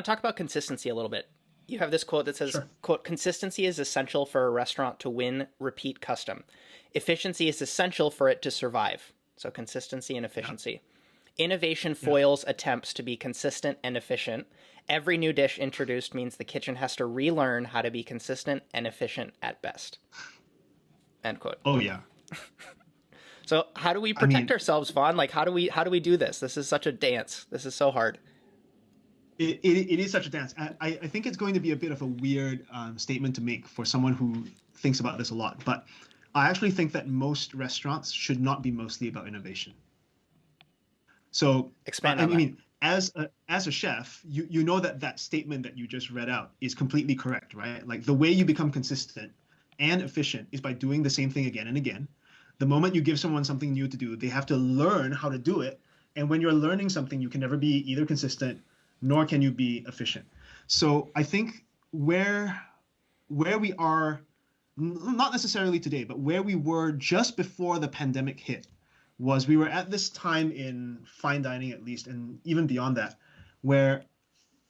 want to talk about consistency a little bit. You have this quote that says, Sure. quote, consistency is essential for a restaurant to win repeat custom. Efficiency is essential for it to survive. So consistency and Yeah. efficiency. Innovation Yeah. foils attempts to be consistent and efficient. Every new dish introduced means the kitchen has to relearn how to be consistent and efficient at best. End quote. Oh yeah. So how do we I protect mean, ourselves, Vaughn? Like how do we do this? This is such a dance. This is so hard. it is such a dance. I think it's going to be a bit of a weird statement to make for someone who thinks about this a lot, but I actually think that most restaurants should not be mostly about innovation. So, Expand I on that. mean, as a chef, you know that that statement that you just read out is completely correct, right? Like the way you become consistent and efficient is by doing the same thing again and again. The moment you give someone something new to do, they have to learn how to do it. And when you're learning something, you can never be either consistent nor can you be efficient. So I think where we are, not necessarily today, but where we were just before the pandemic hit, was we were at this time in fine dining, at least, and even beyond that, where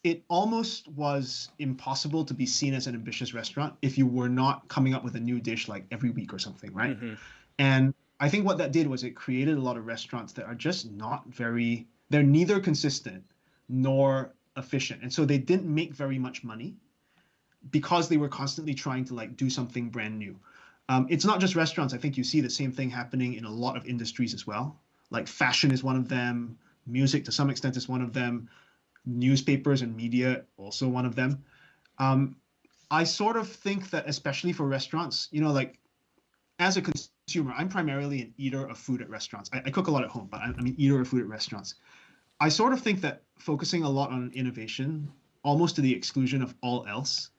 it almost was impossible to be seen as an ambitious restaurant if you were not coming up with a new dish like every week or something, right? Mm-hmm. And I think what that did was it created a lot of restaurants that are just not very, they're neither consistent nor efficient. And so they didn't make very much money because they were constantly trying to like do something brand new. It's not just restaurants. I think you see the same thing happening in a lot of industries as well. Like fashion is one of them. Music to some extent is one of them. Newspapers and media also one of them. Um, I sort of think that especially for restaurants, like as a consumer, I'm primarily an eater of food at restaurants. I cook a lot at home, but I'm an eater of food at restaurants. I sort of think that focusing a lot on innovation, almost to the exclusion of all else,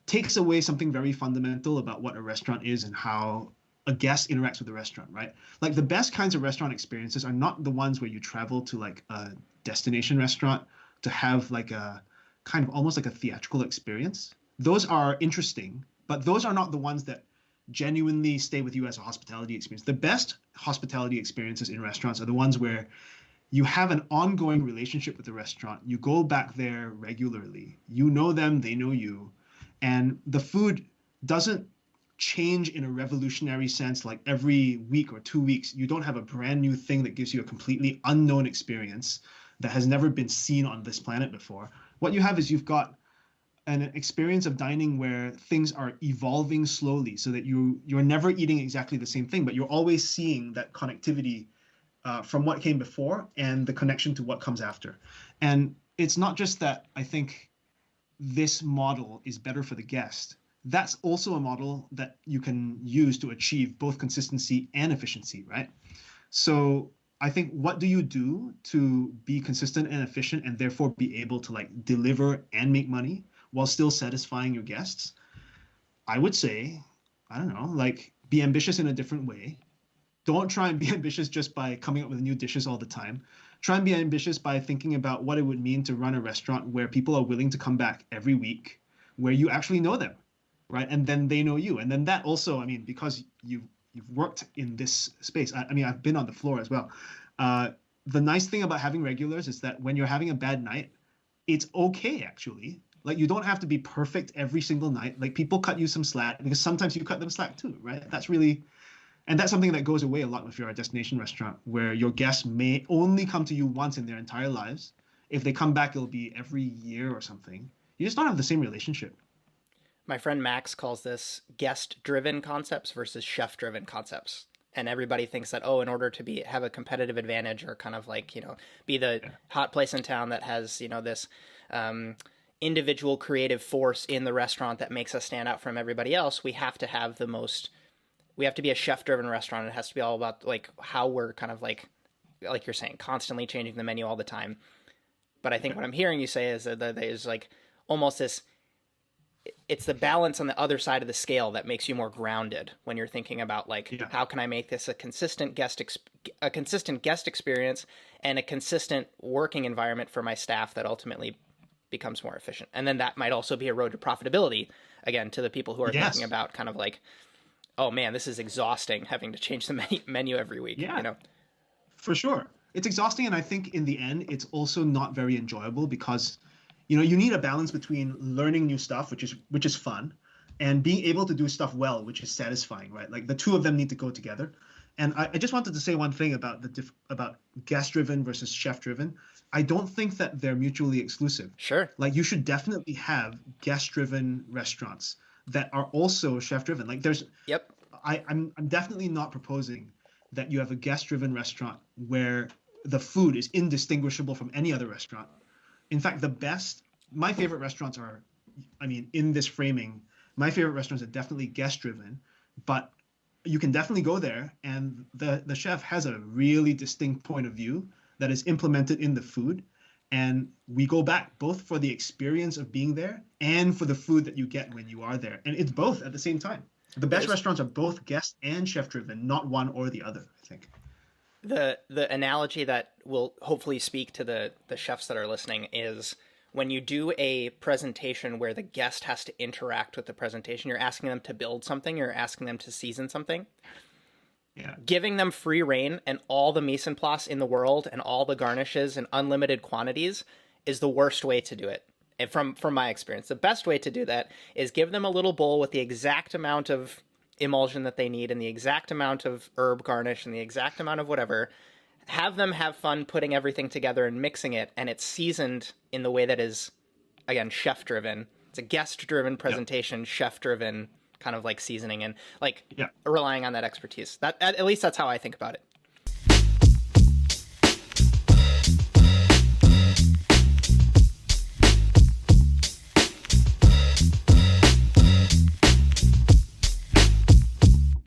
takes away something very fundamental about what a restaurant is and how a guest interacts with the restaurant, right? Like the best kinds of restaurant experiences are not the ones where you travel to like a destination restaurant to have like a kind of almost like a theatrical experience. Those are interesting, but those are not the ones that genuinely stay with you as a hospitality experience. The best hospitality experiences in restaurants are the ones where you have an ongoing relationship with the restaurant. You go back there regularly. You know them, they know you. And the food doesn't change in a revolutionary sense like every week or 2 weeks. You don't have a brand new thing that gives you a completely unknown experience that has never been seen on this planet before. What you have is you've got an experience of dining where things are evolving slowly so that you're never eating exactly the same thing, but you're always seeing that connectivity from what came before and the connection to what comes after. And it's not just that I think this model is better for the guest. That's also a model that you can use to achieve both consistency and efficiency, right? So I think what do you do to be consistent and efficient and therefore be able to like deliver and make money while still satisfying your guests? I would say, I don't know, like be ambitious in a different way. Don't try and be ambitious just by coming up with new dishes all the time. Try and be ambitious by thinking about what it would mean to run a restaurant where people are willing to come back every week, where you actually know them, right? And then they know you. And then that also, I mean, because you've worked in this space. I mean, I've been on the floor as well. Uh, the nice thing about having regulars is that when you're having a bad night, it's okay actually. Like you don't have to be perfect every single night. Like people cut you some slack because sometimes you cut them slack too, right? That's really, and that's something that goes away a lot if you're a destination restaurant where your guests may only come to you once in their entire lives. If they come back, it'll be every year or something. You just don't have the same relationship. My friend Max calls this guest driven concepts versus chef driven concepts. And everybody thinks that, oh, in order to be have a competitive advantage or kind of like, be the Yeah. hot place in town that has, this um, individual creative force in the restaurant that makes us stand out from everybody else, we have to be a chef driven restaurant. It has to be all about like how we're kind of like you're saying, constantly changing the menu all the time. But I think Yeah. what I'm hearing you say is that there's like almost this, it's the balance on the other side of the scale that makes you more grounded when you're thinking about like Yeah. how can I make this a consistent guest experience and a consistent working environment for my staff that ultimately becomes more efficient. And then that might also be a road to profitability again to the people who are thinking Yes. about kind of like, oh man, this is exhausting having to change the menu every week, Yeah. For sure. It's exhausting. And I think in the end, it's also not very enjoyable because You know, you need a balance between learning new stuff, which is fun, and being able to do stuff well, which is satisfying, right? Like the two of them need to go together. And I just wanted to say one thing about about guest driven versus chef driven. I don't think that they're mutually exclusive. Sure. Like you should definitely have guest driven restaurants that are also chef driven. Like there's Yep. I'm definitely not proposing that you have a guest driven restaurant where the food is indistinguishable from any other restaurant. In fact, my favorite restaurants are, I mean, in this framing, my favorite restaurants are definitely guest driven, but you can definitely go there and the chef has a really distinct point of view that is implemented in the food. And we go back both for the experience of being there and for the food that you get when you are there. And it's both at the same time. The best restaurants are both guest and chef driven, not one or the other, I think. The analogy that will hopefully speak to the chefs that are listening is when you do a presentation where the guest has to interact with the presentation, you're asking them to build something, you're asking them to season something. Yeah. Giving them free reign and all the mise en place in the world and all the garnishes and unlimited quantities is the worst way to do it. And from my experience, the best way to do that is give them a little bowl with the exact amount of emulsion that they need and the exact amount of herb garnish and the exact amount of whatever. Have them have fun putting everything together and mixing it, and it's seasoned in the way that is, again, chef-driven. It's a guest-driven presentation, chef-driven kind of like seasoning and like relying on that expertise. That at least that's how I think about it.